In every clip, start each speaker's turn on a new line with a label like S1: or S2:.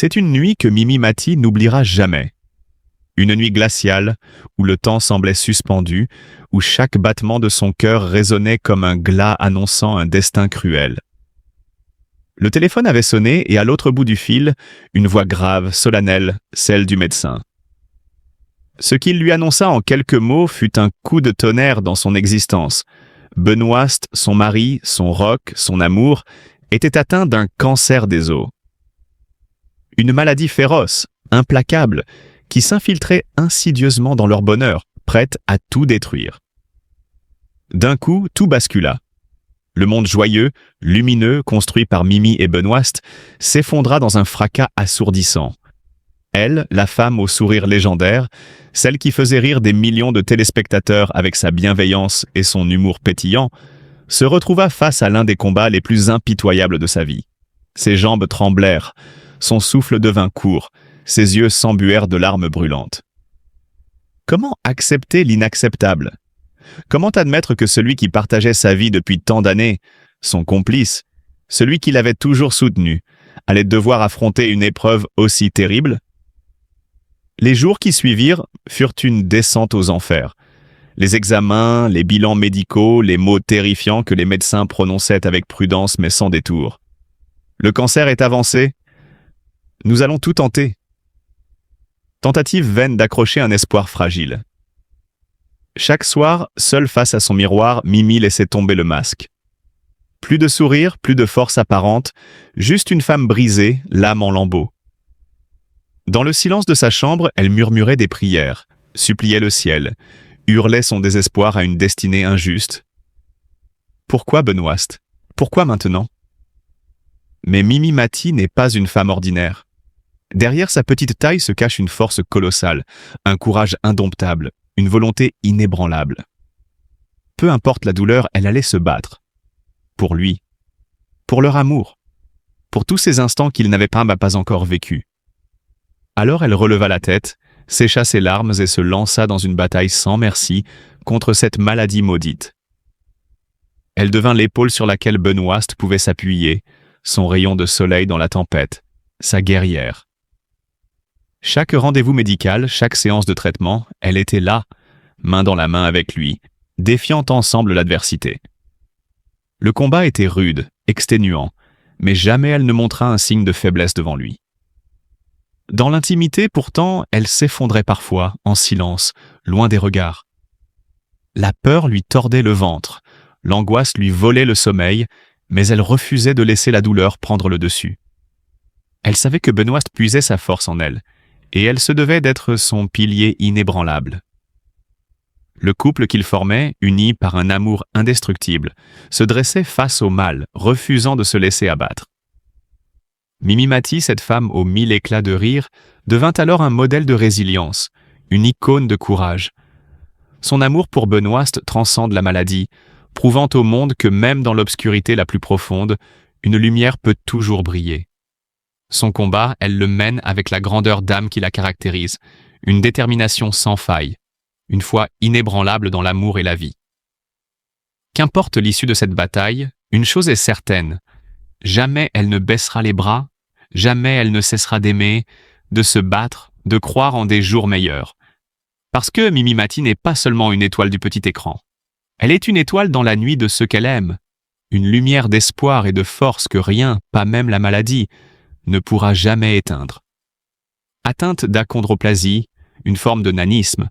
S1: C'est une nuit que Mimi Mati n'oubliera jamais. Une nuit glaciale, où le temps semblait suspendu, où chaque battement de son cœur résonnait comme un glas annonçant un destin cruel. Le téléphone avait sonné et à l'autre bout du fil, une voix grave, solennelle, celle du médecin. Ce qu'il lui annonça en quelques mots fut un coup de tonnerre dans son existence. Benoîst, son mari, son roc, son amour, était atteint d'un cancer des os. Une maladie féroce, implacable, qui s'infiltrait insidieusement dans leur bonheur, prête à tout détruire. D'un coup, tout bascula. Le monde joyeux, lumineux, construit par Mimi et Benoîst, s'effondra dans un fracas assourdissant. Elle, la femme au sourire légendaire, celle qui faisait rire des millions de téléspectateurs avec sa bienveillance et son humour pétillant, se retrouva face à l'un des combats les plus impitoyables de sa vie. Ses jambes tremblèrent, son souffle devint court, ses yeux s'embuèrent de larmes brûlantes. Comment accepter l'inacceptable? Comment admettre que celui qui partageait sa vie depuis tant d'années, son complice, celui qui l'avait toujours soutenu, allait devoir affronter une épreuve aussi terrible? Les jours qui suivirent furent une descente aux enfers. Les examens, les bilans médicaux, les mots terrifiants que les médecins prononçaient avec prudence mais sans détour. Le cancer est avancé. Nous allons tout tenter. Tentative vaine d'accrocher un espoir fragile. Chaque soir, seule face à son miroir, Mimi laissait tomber le masque. Plus de sourire, plus de force apparente, juste une femme brisée, l'âme en lambeaux. Dans le silence de sa chambre, elle murmurait des prières, suppliait le ciel, hurlait son désespoir à une destinée injuste. Pourquoi Benoîst? Pourquoi maintenant? Mais Mimi Mati n'est pas une femme ordinaire. Derrière sa petite taille se cache une force colossale, un courage indomptable, une volonté inébranlable. Peu importe la douleur, elle allait se battre. Pour lui. Pour leur amour. Pour tous ces instants qu'il n'avait pas encore vécus. Alors elle releva la tête, sécha ses larmes et se lança dans une bataille sans merci contre cette maladie maudite. Elle devint l'épaule sur laquelle Benoîst pouvait s'appuyer, son rayon de soleil dans la tempête, sa guerrière. Chaque rendez-vous médical, chaque séance de traitement, elle était là, main dans la main avec lui, défiant ensemble l'adversité. Le combat était rude, exténuant, mais jamais elle ne montra un signe de faiblesse devant lui. Dans l'intimité, pourtant, elle s'effondrait parfois, en silence, loin des regards. La peur lui tordait le ventre, l'angoisse lui volait le sommeil, mais elle refusait de laisser la douleur prendre le dessus. Elle savait que Benoîst puisait sa force en elle, et elle se devait d'être son pilier inébranlable. Le couple qu'ils formaient, uni par un amour indestructible, se dressait face au mal, refusant de se laisser abattre. Mimi Mati, cette femme aux 1000 éclats de rire, devint alors un modèle de résilience, une icône de courage. Son amour pour Benoîst transcende la maladie, prouvant au monde que même dans l'obscurité la plus profonde, une lumière peut toujours briller. Son combat, elle le mène avec la grandeur d'âme qui la caractérise, une détermination sans faille, une foi inébranlable dans l'amour et la vie. Qu'importe l'issue de cette bataille, une chose est certaine, jamais elle ne baissera les bras, jamais elle ne cessera d'aimer, de se battre, de croire en des jours meilleurs. Parce que Mimi Mati n'est pas seulement une étoile du petit écran. Elle est une étoile dans la nuit de ceux qu'elle aime, une lumière d'espoir et de force que rien, pas même la maladie, ne pourra jamais éteindre. Atteinte d'achondroplasie, une forme de nanisme,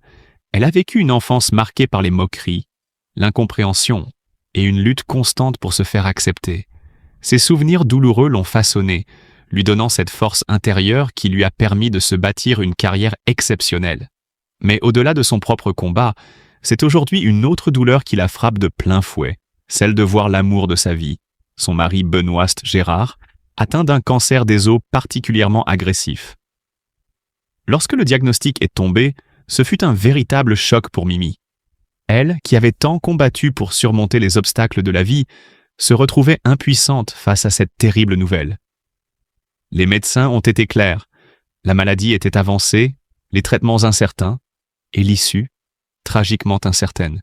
S1: elle a vécu une enfance marquée par les moqueries, l'incompréhension et une lutte constante pour se faire accepter. Ses souvenirs douloureux l'ont façonnée, lui donnant cette force intérieure qui lui a permis de se bâtir une carrière exceptionnelle. Mais au-delà de son propre combat, c'est aujourd'hui une autre douleur qui la frappe de plein fouet, celle de voir l'amour de sa vie, son mari Benoîst Gérard, atteint d'un cancer des os particulièrement agressif. Lorsque le diagnostic est tombé, ce fut un véritable choc pour Mimi. Elle, qui avait tant combattu pour surmonter les obstacles de la vie, se retrouvait impuissante face à cette terrible nouvelle. Les médecins ont été clairs, la maladie était avancée, les traitements incertains, et l'issue, tragiquement incertaine.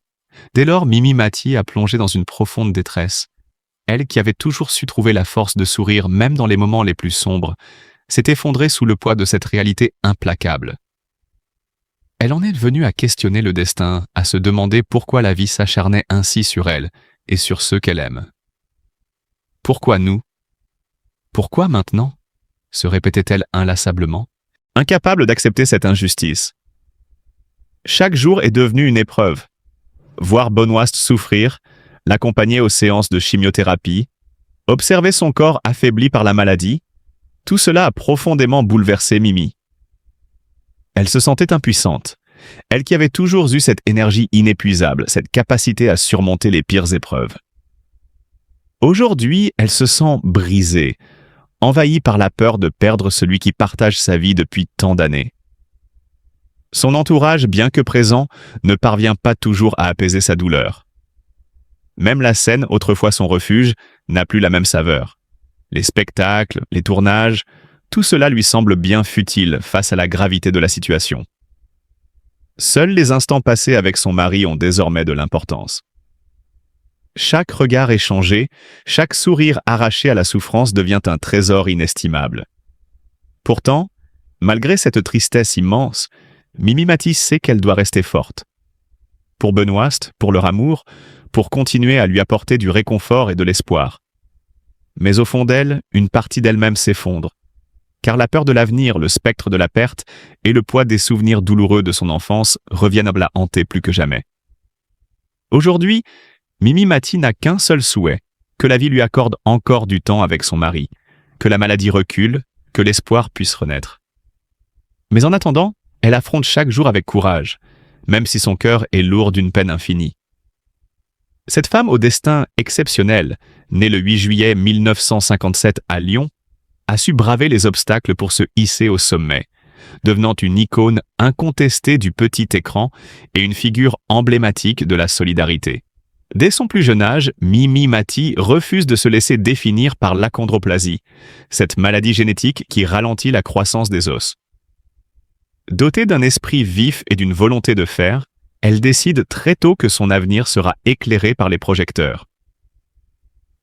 S1: Dès lors, Mimi Mati a plongé dans une profonde détresse. Elle, qui avait toujours su trouver la force de sourire même dans les moments les plus sombres, s'est effondrée sous le poids de cette réalité implacable. Elle en est venue à questionner le destin, à se demander pourquoi la vie s'acharnait ainsi sur elle et sur ceux qu'elle aime. Pourquoi nous? Pourquoi maintenant? Se répétait-elle inlassablement, incapable d'accepter cette injustice. Chaque jour est devenu une épreuve. Voir Benoît souffrir, l'accompagner aux séances de chimiothérapie, observer son corps affaibli par la maladie, tout cela a profondément bouleversé Mimi. Elle se sentait impuissante, elle qui avait toujours eu cette énergie inépuisable, cette capacité à surmonter les pires épreuves. Aujourd'hui, elle se sent brisée, envahie par la peur de perdre celui qui partage sa vie depuis tant d'années. Son entourage, bien que présent, ne parvient pas toujours à apaiser sa douleur. Même la scène, autrefois son refuge, n'a plus la même saveur. Les spectacles, les tournages, tout cela lui semble bien futile face à la gravité de la situation. Seuls les instants passés avec son mari ont désormais de l'importance. Chaque regard échangé, chaque sourire arraché à la souffrance devient un trésor inestimable. Pourtant, malgré cette tristesse immense, Mimi Mati sait qu'elle doit rester forte. Pour Benoît, pour leur amour, pour continuer à lui apporter du réconfort et de l'espoir. Mais au fond d'elle, une partie d'elle-même s'effondre. Car la peur de l'avenir, le spectre de la perte et le poids des souvenirs douloureux de son enfance reviennent à la hanter plus que jamais. Aujourd'hui, Mimi Mati n'a qu'un seul souhait, que la vie lui accorde encore du temps avec son mari, que la maladie recule, que l'espoir puisse renaître. Mais en attendant, elle affronte chaque jour avec courage, même si son cœur est lourd d'une peine infinie. Cette femme au destin exceptionnel, née le 8 juillet 1957 à Lyon, a su braver les obstacles pour se hisser au sommet, devenant une icône incontestée du petit écran et une figure emblématique de la solidarité. Dès son plus jeune âge, Mimi Mati refuse de se laisser définir par l'achondroplasie, cette maladie génétique qui ralentit la croissance des os. Dotée d'un esprit vif et d'une volonté de faire, elle décide très tôt que son avenir sera éclairé par les projecteurs.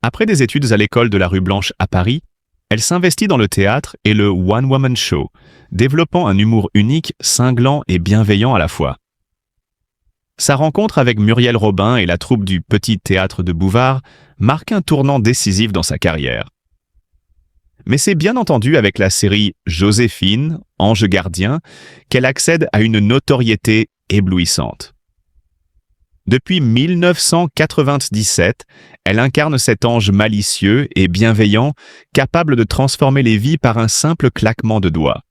S1: Après des études à l'école de la rue Blanche à Paris, elle s'investit dans le théâtre et le one-woman show, développant un humour unique, cinglant et bienveillant à la fois. Sa rencontre avec Muriel Robin et la troupe du Petit Théâtre de Bouvard marque un tournant décisif dans sa carrière. Mais c'est bien entendu avec la série Joséphine, Ange gardien, qu'elle accède à une notoriété éblouissante. Depuis 1997, elle incarne cet ange malicieux et bienveillant, capable de transformer les vies par un simple claquement de doigts.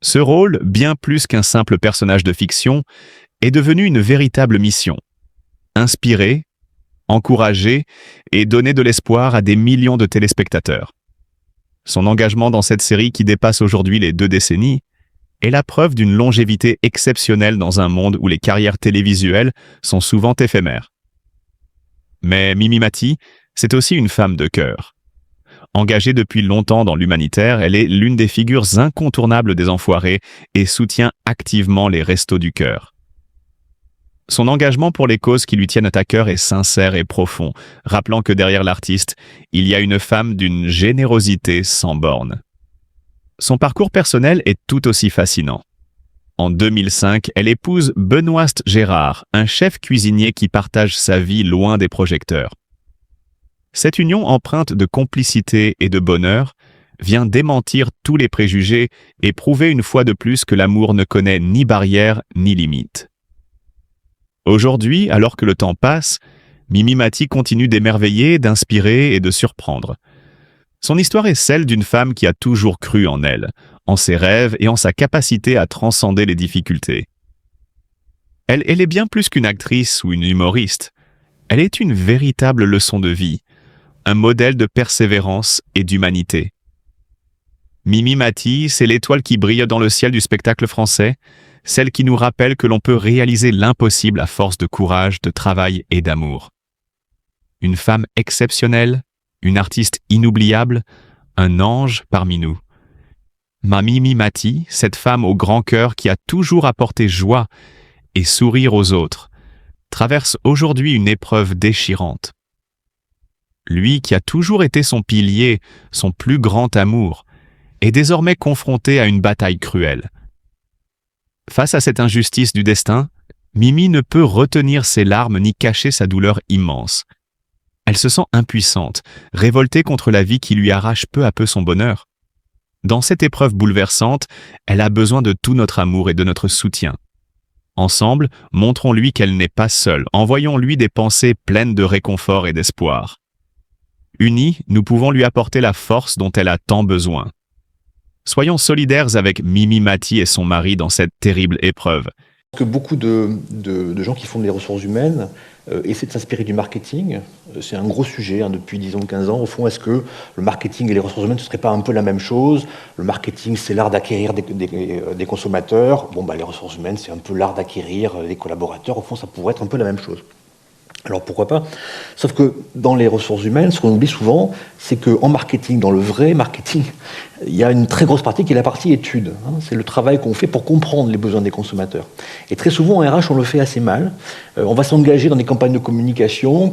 S1: Ce rôle, bien plus qu'un simple personnage de fiction, est devenu une véritable mission. Inspirer, encourager et donner de l'espoir à des millions de téléspectateurs. Son engagement dans cette série qui dépasse aujourd'hui les 2 décennies est la preuve d'une longévité exceptionnelle dans un monde où les carrières télévisuelles sont souvent éphémères. Mais Mimi Mati, c'est aussi une femme de cœur. Engagée depuis longtemps dans l'humanitaire, elle est l'une des figures incontournables des Enfoirés et soutient activement les Restos du Cœur. Son engagement pour les causes qui lui tiennent à cœur est sincère et profond, rappelant que derrière l'artiste, il y a une femme d'une générosité sans borne. Son parcours personnel est tout aussi fascinant. En 2005, elle épouse Benoît Gérard, un chef cuisinier qui partage sa vie loin des projecteurs. Cette union empreinte de complicité et de bonheur vient démentir tous les préjugés et prouver une fois de plus que l'amour ne connaît ni barrières ni limites. Aujourd'hui, alors que le temps passe, Mimi Mati continue d'émerveiller, d'inspirer et de surprendre. Son histoire est celle d'une femme qui a toujours cru en elle, en ses rêves et en sa capacité à transcender les difficultés. Elle est bien plus qu'une actrice ou une humoriste. Elle est une véritable leçon de vie, un modèle de persévérance et d'humanité. Mimi Mati, c'est l'étoile qui brille dans le ciel du spectacle français, celle qui nous rappelle que l'on peut réaliser l'impossible à force de courage, de travail et d'amour. Une femme exceptionnelle, une artiste inoubliable, un ange parmi nous. Ma Mimi Mati, cette femme au grand cœur qui a toujours apporté joie et sourire aux autres, traverse aujourd'hui une épreuve déchirante. Lui qui a toujours été son pilier, son plus grand amour, est désormais confrontée à une bataille cruelle. Face à cette injustice du destin, Mimi ne peut retenir ses larmes ni cacher sa douleur immense. Elle se sent impuissante, révoltée contre la vie qui lui arrache peu à peu son bonheur. Dans cette épreuve bouleversante, elle a besoin de tout notre amour et de notre soutien. Ensemble, montrons-lui qu'elle n'est pas seule, envoyons-lui des pensées pleines de réconfort et d'espoir. Unis, nous pouvons lui apporter la force dont elle a tant besoin. Soyons solidaires avec Mimi Mati et son mari dans cette terrible épreuve.
S2: Que beaucoup de gens qui font des ressources humaines essaient de s'inspirer du marketing. C'est un gros sujet depuis, disons, 15 ans. Au fond, est-ce que le marketing et les ressources humaines, ce ne serait pas un peu la même chose? Le marketing, c'est l'art d'acquérir des consommateurs. Les ressources humaines, c'est un peu l'art d'acquérir des collaborateurs. Au fond, ça pourrait être un peu la même chose. Alors pourquoi pas? Sauf que dans les ressources humaines, ce qu'on oublie souvent, c'est qu'en marketing, dans le vrai marketing, il y a une très grosse partie qui est la partie étude. C'est le travail qu'on fait pour comprendre les besoins des consommateurs. Et très souvent, en RH, on le fait assez mal. On va s'engager dans des campagnes de communication